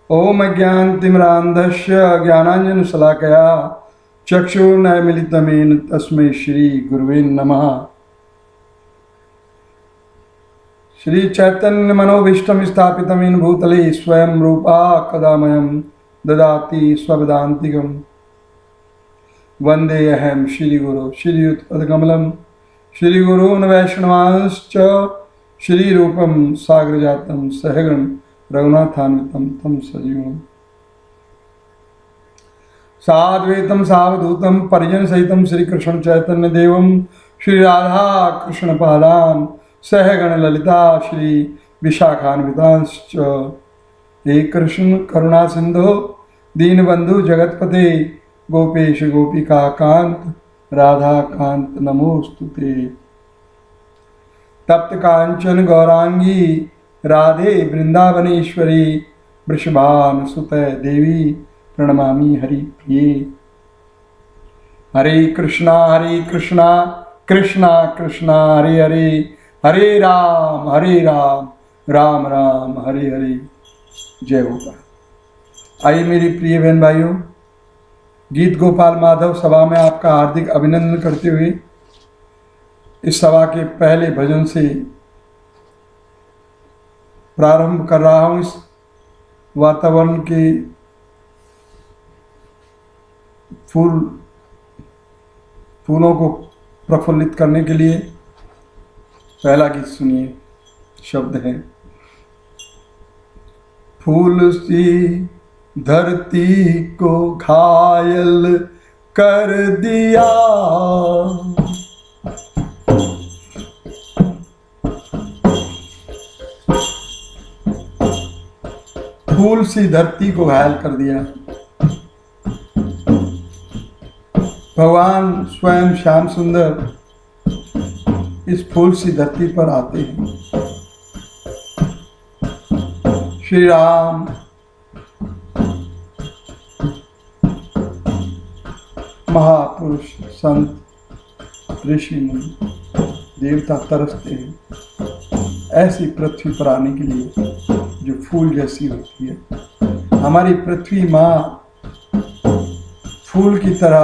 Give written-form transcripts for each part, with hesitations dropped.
ओम अज्ञानतिमिरान्धस्य ज्ञानाञ्जनशलाकया चक्षुर्नैमिलितमेन तस्मै श्री गुरुवे नमः। श्री चैतन्य मनोभीष्टं स्थापितमेन भूतले स्वयं रूपा कदामयं ददाति स्वपदान्तिकं। वन्देऽहं श्रीगुरो श्रीयुतपदकमलं श्रीगुरून् वैष्णवांश्च श्रीरूपं साग्रजातं सहगण रघुनाथान्वितं तं सजीवम्। साद्वैतं सावधूतं परिजनसहितं श्रीकृष्ण चैतन्य देवं श्री राधा कृष्ण पादान् सहगण ललिता श्री विशाखान्वितांश्च। हे कृष्ण करुणा सिंधो दीनबंधु जगतपते गोपेश गोपिका कांत राधा कांत नमोस्तुते। तप्त कांचन गौरांगी राधे वृंदावनेश्वरी वृषभानुसुते देवी प्रणमामि हरिप्रिये। हरे कृष्णा कृष्णा कृष्णा हरे हरे, हरे राम राम राम हरे हरे। जय होगा। आइए मेरी प्रिय बहन भाइयों, गीत गोपाल माधव सभा में आपका हार्दिक अभिनंदन करते हुए इस सभा के पहले भजन से प्रारंभ कर रहा हूँ। इस वातावरण के फूलों को प्रफुल्लित करने के लिए पहला गीत सुनिए। शब्द है, फूल सी धरती को घायल कर दिया, फूल सी धरती को घायल कर दिया। भगवान स्वयं श्याम सुंदर इस फूल सी धरती पर आते हैं। श्री राम महापुरुष संत ऋषि मुनि देवता तरसते हैं ऐसी पृथ्वी पर आने के लिए जो फूल जैसी होती है। हमारी पृथ्वी माँ फूल की तरह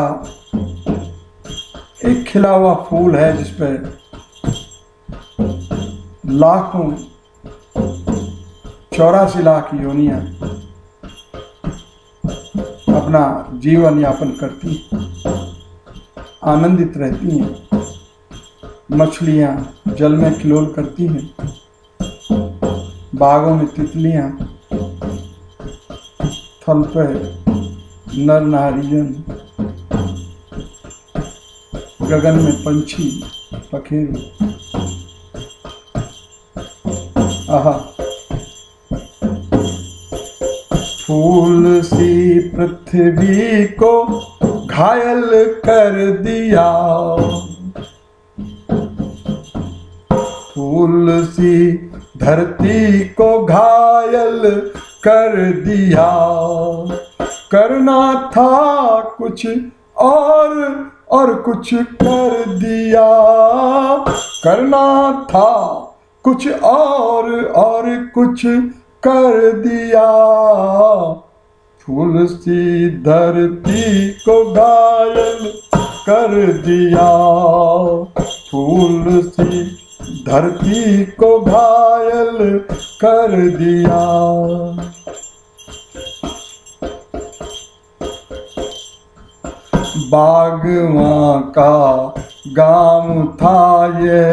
एक खिला हुआ फूल है जिस पर लाखों 84 लाख योनियां अपना जीवन यापन करती, आनंदित रहती हैं। मछलियां जल में खिलोल करती हैं, बागों में तितलियां, थल पर नर नारियन, गगन में पंछी पखेरु। आहा, फूल सी पृथ्वी को घायल कर दिया, फूल सी धरती को घायल कर दिया। करना था कुछ और कुछ कर दिया, करना था कुछ और कुछ कर दिया। फूल सी धरती को घायल कर दिया, फूल सी धरती को घायल कर दिया। बागवां का गांव था ये,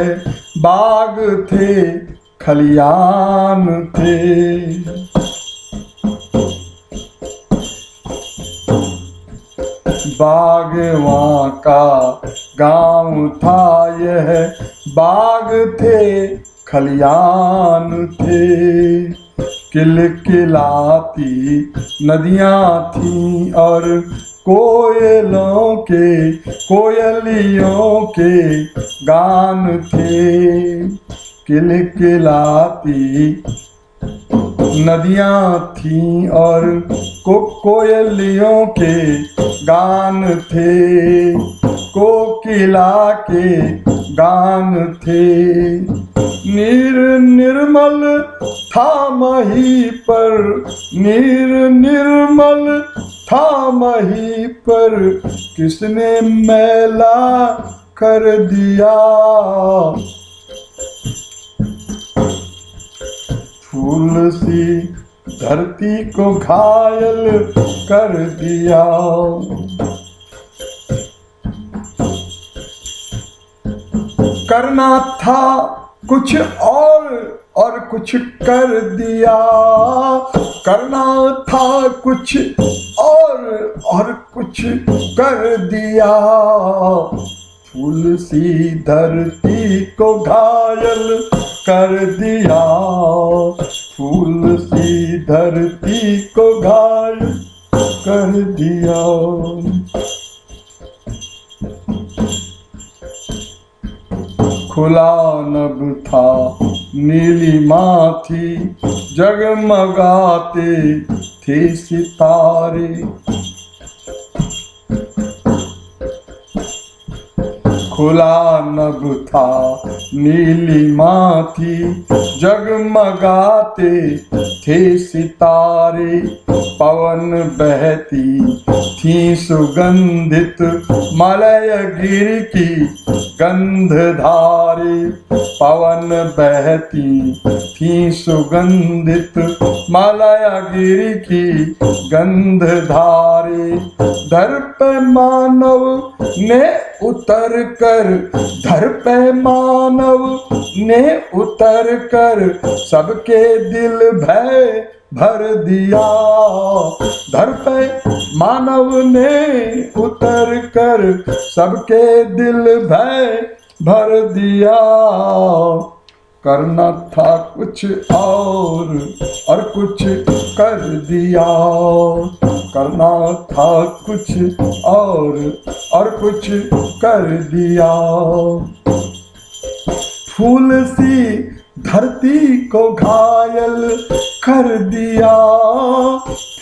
बाग थे खलियान थे, बागवां का गांव था यह, बाग थे खलियान थे। किलकिलाती नदियां थीं और कोयलियों के गान थे। किलकिलाती नदियां थीं और कोयलियों के गान थे, कोकिला के गान थे। नीर निर्मल था मही पर, नीर निर्मल था मही पर, किसने मैला कर दिया। फूल सी धरती को घायल कर दिया। करना था कुछ और कुछ कर दिया। करना था कुछ और कुछ कर दिया। फूल सी धरती को घायल कर दिया। फूल सी धरती को घायल कर दिया। खुला नभ था नीलिमा थी, जगमगाते थे सितारे। खुला नभ था नीलिमा थी, जगमगाते थे सितारे। पवन बहती थी सुगंधित मलय गिर की गंधधारे। पवन बहती थी सुगंधित मलय गिर की गंधधारे। धर पे मानव ने उतर कर, धर पे मानव ने उतर कर, सबके दिल भय भर दिया। धर पे मानव ने उतर कर, सबके दिल भय भर दिया। करना था कुछ और कुछ कर दिया। करना था कुछ और कुछ कर दिया। फूल सी धरती को घायल कर दिया।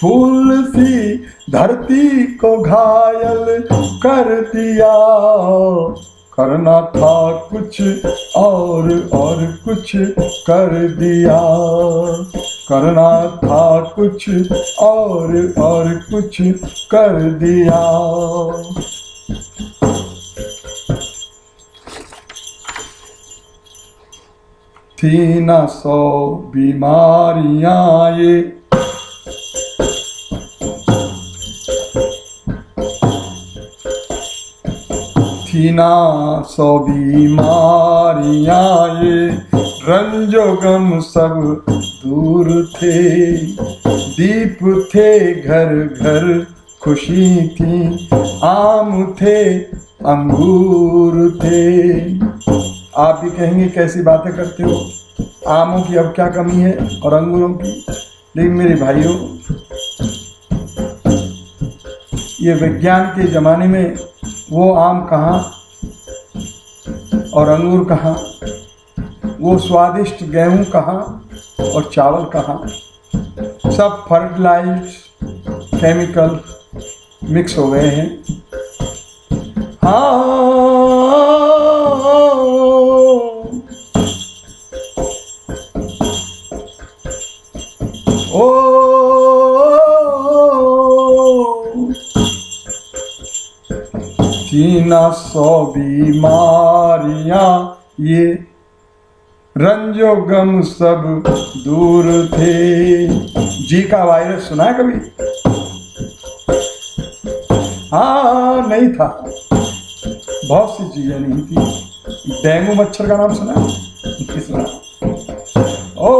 फूल सी धरती को घायल कर दिया। करना था कुछ और कुछ कर दिया। करना था कुछ और कुछ कर दिया। थी ना 100 बीमारियां ये, थी ना 100 बीमारियां ये, रंजो गम सब दूर थे। दीप थे घर घर खुशी थी, आम थे अंगूर थे। आप भी कहेंगे कैसी बातें करते हो, आमों की अब क्या कमी है और अंगूरों की। लेकिन मेरे भाइयों, ये विज्ञान के ज़माने में वो आम कहाँ और अंगूर कहाँ, वो स्वादिष्ट गेहूं कहाँ और चावल कहाँ। सब फर्टिलाइज केमिकल मिक्स हो गए हैं। हाँ, थी ना 100 बीमारियां ये, रंजो गम सब दूर थे। जी का वायरस सुना है कभी? हाँ, नहीं था। बहुत सी चीजें नहीं थी। डेंगू मच्छर का नाम सुना है? सुना। ओ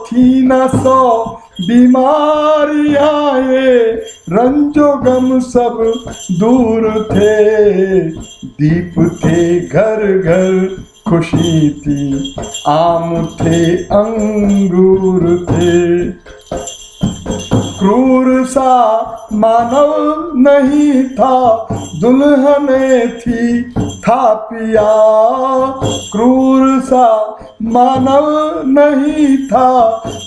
थी ना 100 बीमारियां ये, रंजो गम सब दूर थे। दीप थे घर घर खुशी थी, आम थे अंगूर थे। क्रूर सा मानव नहीं था, दुल्हने थी था पिया। क्रूर सा मानव नहीं था,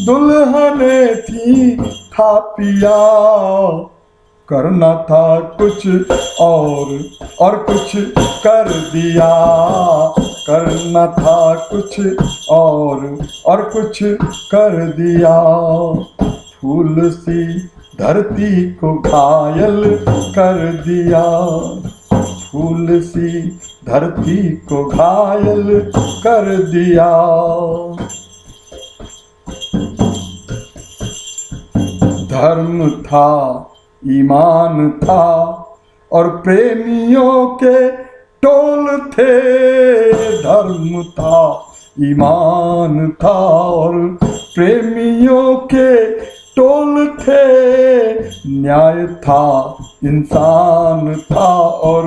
दुल्हने थी था पिया। करना था कुछ और कुछ कर दिया। करना था कुछ और कुछ कर दिया। फूल सी धरती को घायल कर दिया। फूल सी धरती को घायल कर दिया। धर्म था, ईमान था और प्रेमियों के टोल थे। धर्म था, ईमान था और प्रेमियों के टोल थे। न्याय था, इंसान था और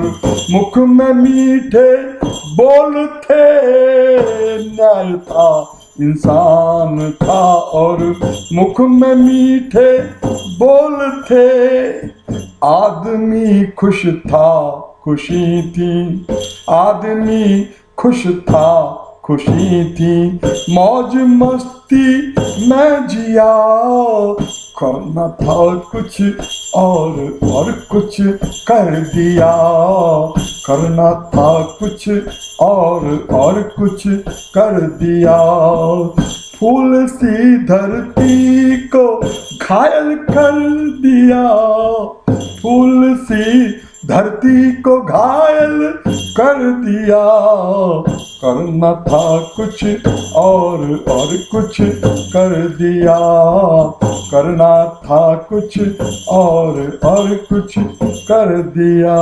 मुख में मीठे बोल थे। न्याय था, इंसान था और मुख में मीठे बोल थे। आदमी खुश था, खुशी थी। आदमी खुश था, खुशी थी। मौज मस्ती में जिया। करना था कुछ और कुछ कर दिया। करना था कुछ और कुछ कर दिया। फूल सी धरती को घायल कर दिया। फूल सी धरती को घायल कर दिया। करना था कुछ और कुछ कर दिया। करना था कुछ और कुछ कर दिया।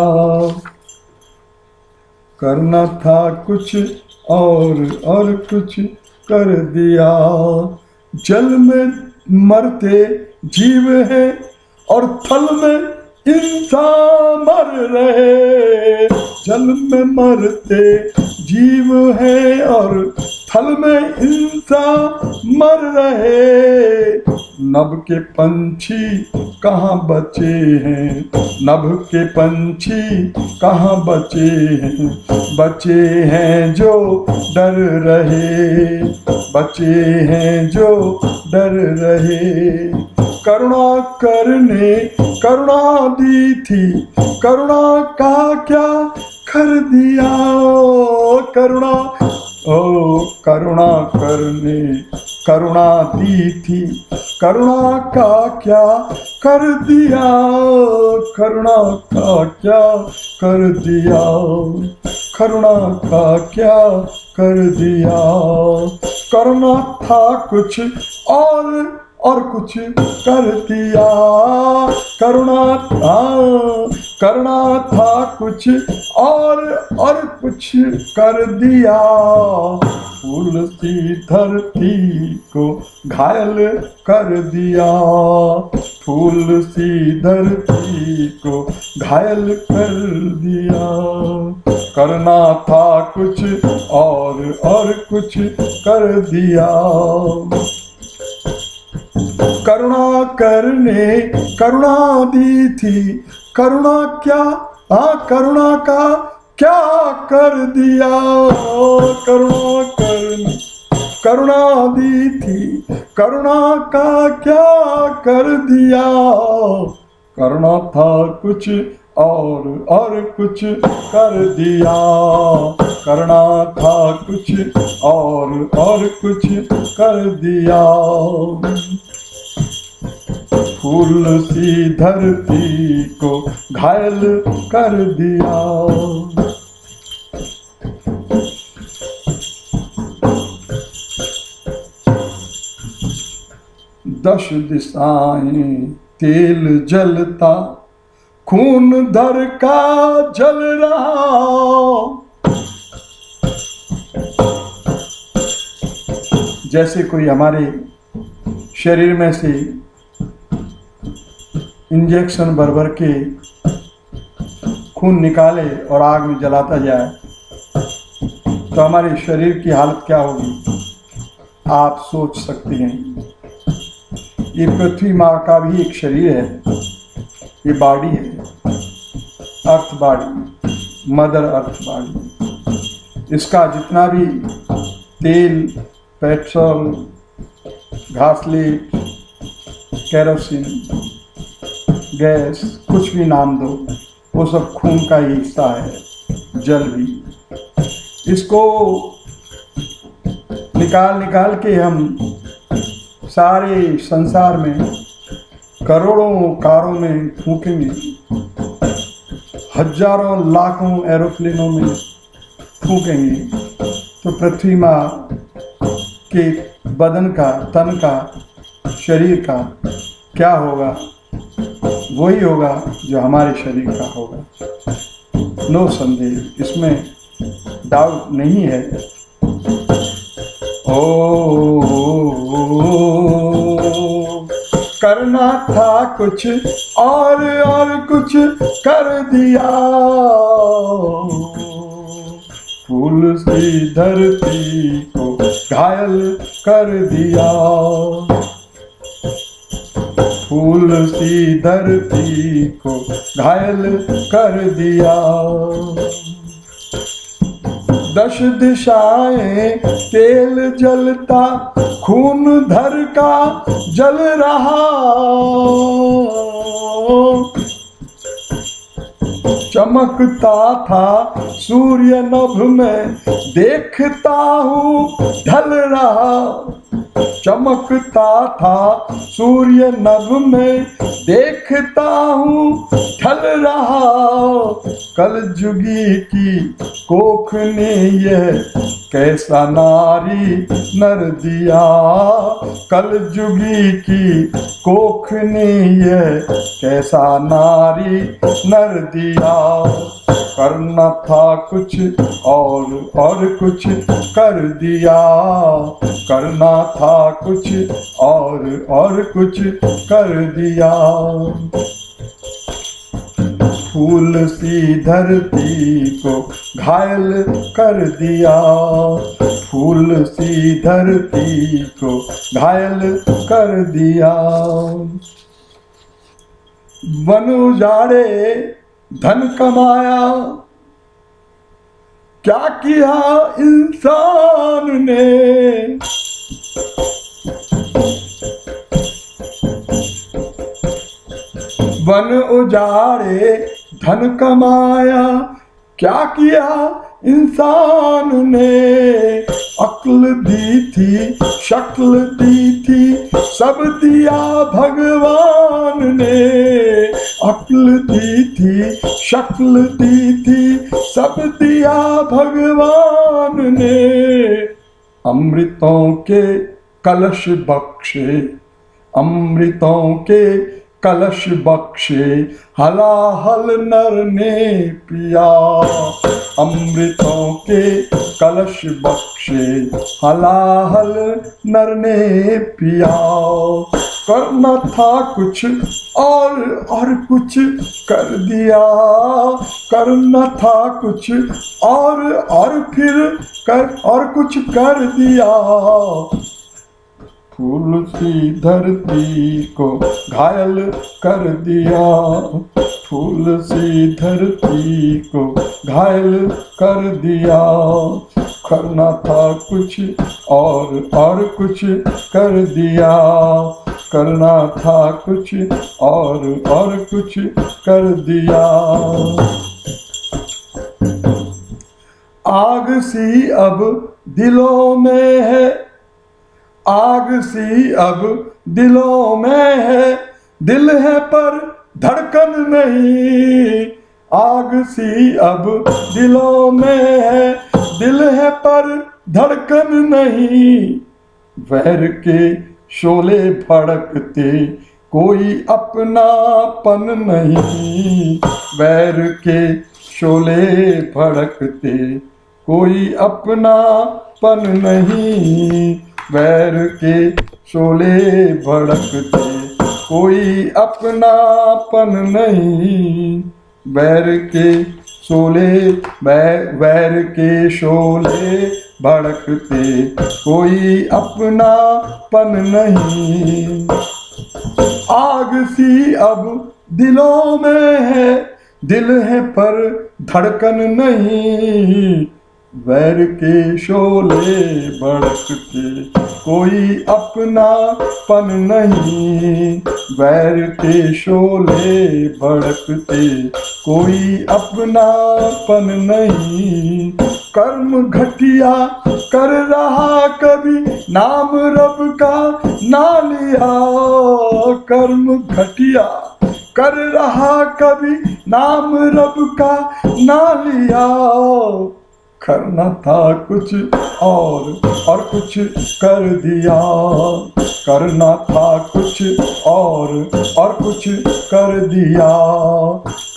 करना था कुछ और कुछ कर दिया। जल में मरते जीव हैं और थल में इंसान मर रहे। जल में मरते जीव हैं और थल में इंसान मर रहे। नभ के पंछी कहाँ बचे हैं। नभ के पंछी कहाँ बचे हैं। बचे हैं जो डर रहे। बचे हैं जो डर रहे। करुणा करने करुणा दी थी। करुणा का क्या कर दिया। करुणा करुणा करने करुणा दी थी। करुणा का क्या कर दिया। करुणा का क्या कर दिया। करुणा का क्या कर दिया। करना था कुछ और कुछ कर दिया। करना था कुछ और कुछ कर दिया। फूल सी धरती को घायल कर दिया। फूल सी धरती को घायल कर दिया। करना था कुछ और कुछ कर दिया। करुणा करने करुणा दी थी। करुणा क्या करुणा का क्या कर दिया। करुणा करने करुणा दी थी। करुणा का क्या कर दिया। करना था कुछ और कुछ कर दिया। करना था कुछ और कुछ कर दिया। फूल सी धरती को घायल कर दिया। दश दिशाएं तेल जलता। खून धर का जल रहा। जैसे कोई हमारे शरीर में से इंजेक्शन भर भर के खून निकाले और आग में जलाता जाए तो हमारे शरीर की हालत क्या होगी आप सोच सकते हैं। ये पृथ्वी माँ का भी एक शरीर है। ये बॉडी है, अर्थ बॉडी, मदर अर्थ बॉडी। इसका जितना भी तेल, पेट्रोल, घासलेट, केरोसिन गैस, कुछ भी नाम दो, वो सब खून का ही हिस्सा है। जल भी, इसको निकाल के हम सारे संसार में करोड़ों कारों में फूकेंगे, हजारों लाखों एरोप्लेनों में फूकेंगे, तो पृथ्वी माँ के बदन का, तन का, शरीर का क्या होगा? वही होगा जो हमारे शरीर का होगा। नो संदेह, इसमें डाउट नहीं है। करना था कुछ और कुछ कर दिया, फूल सी धरती को घायल कर दिया, फूल सी धरती को घायल कर दिया। 10 दिशाएं तेल जलता, खून धर का जल रहा, चमकता था सूर्य नभ में, देखता हूँ ढल रहा, चमकता था सूर्य नभ में, देखता हूँ ढल रहा। कल जुगी की कोख ने यह कैसा नारी नर दिया, कल जुगी की कोख ने यह कैसा नारी नर दिया। करना था कुछ और कुछ कर दिया, करना था कुछ और कुछ कर दिया। फूल सी धरती को घायल कर दिया, फूल सी धरती को घायल कर दिया। वन उजाड़े धन कमाया, क्या किया इंसान ने? वन उजाड़े धन कमाया, क्या किया इंसान ने? अक्ल दी थी, शक्ल दी थी, सब दिया भगवान ने। अक्ल दी थी, शक्ल दी थी, सब दिया भगवान ने। अमृतों के कलश बख्शे, अमृतों के कलश बख्शे, हलाहल नर ने पिया। अमृतों के कलश बख्शे, हलाहल नर ने पिया। करना था कुछ और कुछ कर दिया, करना था कुछ और फिर और कुछ कर दिया। फूल सी धरती को घायल कर दिया, फूल सी धरती को घायल कर दिया। करना था कुछ और कुछ कर दिया, करना था कुछ और कुछ कर दिया। आग सी अब दिलों में है, आग सी अब दिलों में है, दिल है पर धड़कन नहीं। आग सी अब दिलों में है, दिल है पर धड़कन नहीं। वैर के शोले भड़कते, कोई अपनापन नहीं। वैर के शोले भड़कते, कोई अपनापन नहीं। वैर के शोले भड़कते, कोई अपनापन नहीं। वैर के शोले वैर के शोले भड़कते, कोई अपनापन नहीं। आग सी अब दिलों में है, दिल है पर धड़कन नहीं। वैर के शोले भड़कते कोई अपनापन नहीं, वैर के शोले भड़कते कोई अपनापन नहीं। कर्म घटिया कर रहा कभी नाम रब का ना लिया, कर्म घटिया कर रहा कभी नाम रब का ना लिया। करना था कुछ और कुछ कर दिया, करना था कुछ और कुछ कर दिया।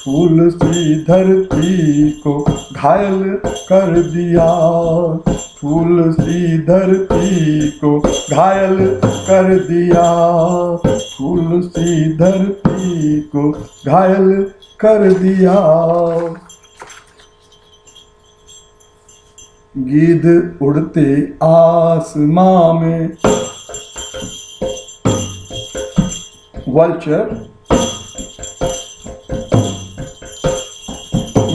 फूल सी धरती को घायल कर दिया, फूल सी धरती को घायल कर दिया, फूल सी धरती को घायल कर दिया। गिद्ध उड़ते आसमां में, वल्चर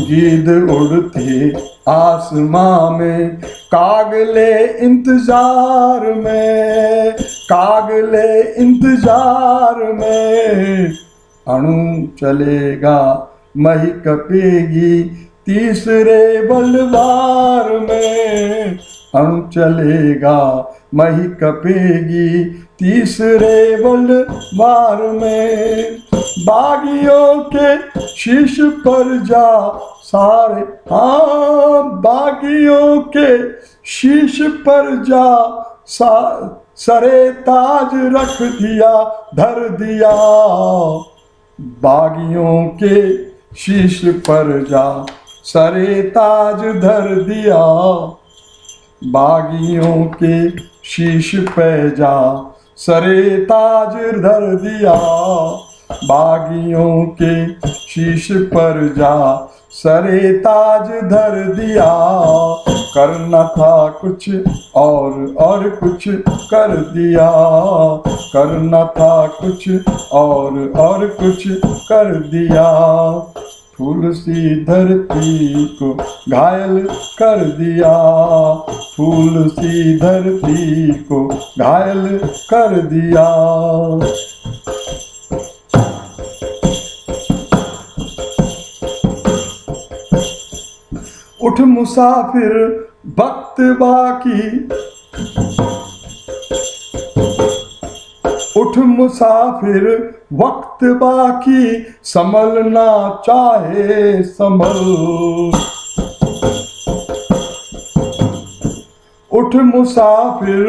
गिद्ध उड़ते आसमां में, कागले इंतजार में, कागले इंतजार में। अणु चलेगा मही कपेगी तीसरे बलवार में, अणु चलेगा मही कपेगी तीसरे बलवार में। बागियों के शीश पर जा सारे, हाँ बागियों के शीश पर जा सरे ताज रख दिया धर दिया, बागियों के शीश पर जा सरे ताज धर दिया, बागियों के शीश पे जा सरे ताज धर दिया, बागियों के शीश पर जा सरे ताज धर दिया। करना था कुछ और कुछ कर दिया, करना था कुछ और कुछ कर दिया। फूल सी धरती को घायल कर दिया, फूल सी धरती को घायल कर दिया। उठ मुसाफिर वक्त बाकी, उठ मुसाफिर वक्त बाकी, संभलना चाहे संभल। उठ मुसाफिर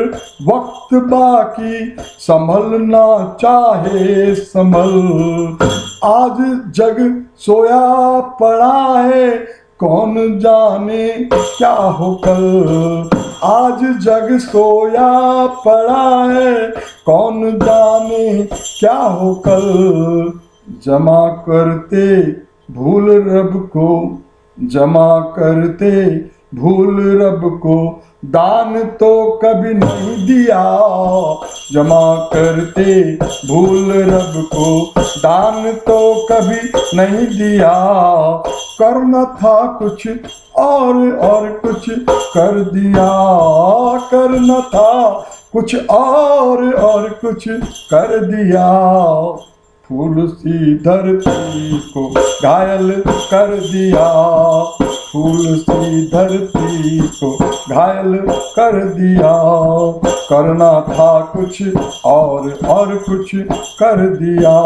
वक्त बाकी, संभलना चाहे संभल। आज जग सोया पड़ा है कौन जाने क्या हो कल, आज जग सोया पड़ा है कौन जाने क्या हो कल। जमा करते भूल रब को, जमा करते भूल रब को, दान तो कभी नहीं दिया। जमा करते भूल रब को, दान तो कभी नहीं दिया। करना था कुछ और कुछ कर दिया, करना था कुछ और कुछ कर दिया। फूल सी धरती को घायल कर दिया, फूल सी धरती को घायल कर दिया। करना था कुछ और कुछ कर दिया,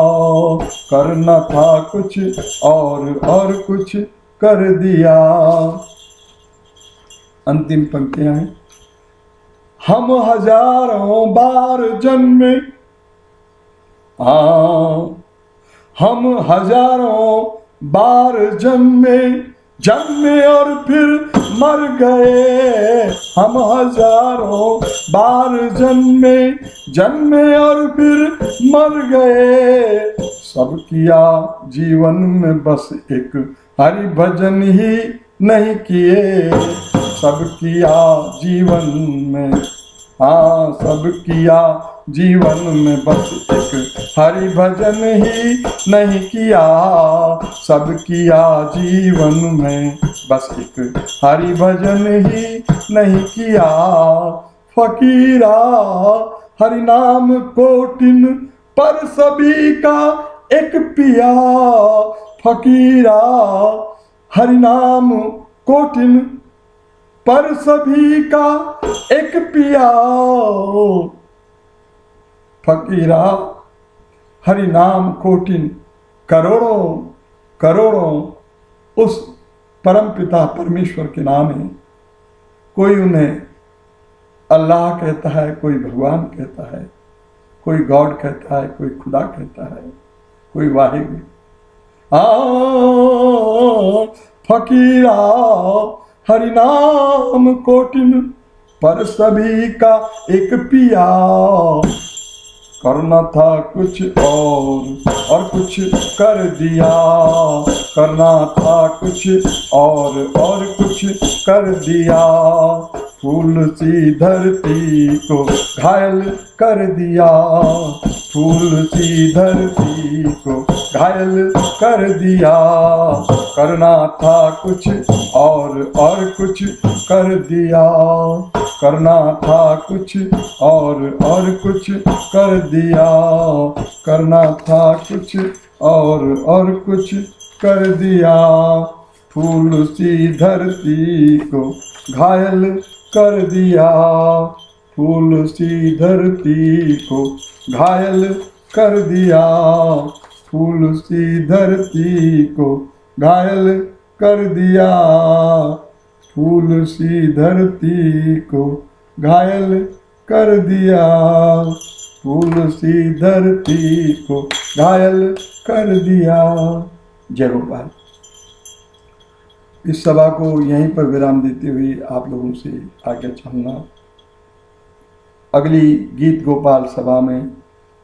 करना था कुछ और कुछ कर दिया। अंतिम पंक्तियां हैं। हम हजारों बार जन्मे, हम हजारों बार जन्मे और फिर मर गए। हम हजारों बार जन्मे और फिर मर गए। सब किया जीवन में बस एक हरि भजन ही नहीं किए। सब किया जीवन में, सब किया जीवन में बस एक हरि भजन ही नहीं किया, सब किया जीवन में बस एक हरि भजन ही नहीं किया। फकीरा हरि नाम कोटिन पर सभी का एक पिया, फकीरा हरि नाम कोटिन पर सभी का एक पिया। फकीरा हरि नाम कोटिन, करोड़ों करोड़ों उस परम पिता परमेश्वर के नाम है। कोई उन्हें अल्लाह कहता है, कोई भगवान कहता है, कोई गॉड कहता है, कोई खुदा कहता है, कोई वाहिगुरु। फकीरा हरि नाम कोटिन पर सभी का एक पिया। करना था कुछ और कुछ कर दिया, करना था कुछ और कुछ कर दिया। फूल सी धरती को घायल कर दिया, फूल सी धरती को घायल कर दिया। करना था कुछ और कुछ कर दिया, करना था कुछ और कुछ कर दिया। करना था कुछ और कुछ कर दिया। फूल सी धरती को घायल कर दिया, फूल सी धरती को घायल कर दिया। फूल सी धरती को घायल कर दिया, फूल सी धरती को घायल कर दिया। फूल सी धरती को घायल कर दिया। जय गोपाल। इस सभा को यहीं पर विराम देते हुए आप लोगों से आगे चाहूँगा। अगली गीत गोपाल सभा में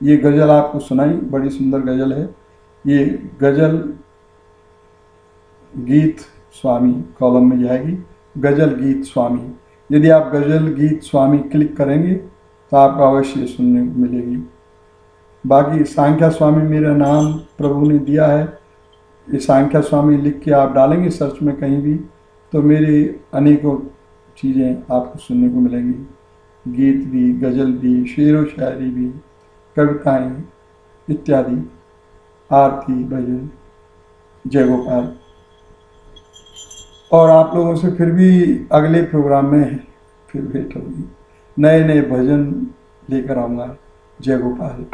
ये गज़ल आपको सुनाई, बड़ी सुंदर गज़ल है। ये गज़ल गीत स्वामी कॉलम में जाएगी, गज़ल गीत स्वामी। यदि आप गज़ल गीत स्वामी क्लिक करेंगे तो आपको अवश्य सुनने को मिलेगी। बाकी सांख्या स्वामी मेरा नाम प्रभु ने दिया है, ये सांख्या स्वामी लिख के आप डालेंगे सर्च में कहीं भी तो मेरी अनेकों चीज़ें आपको सुनने को मिलेंगी। गीत भी, गज़ल भी, शेर व शायरी भी, कविताएं इत्यादि, आरती, भजन। जय गोपाल। और आप लोगों से फिर भी अगले प्रोग्राम में फिर भेंट होगी, नए नए भजन लेकर आऊँगा। जय गोपाल।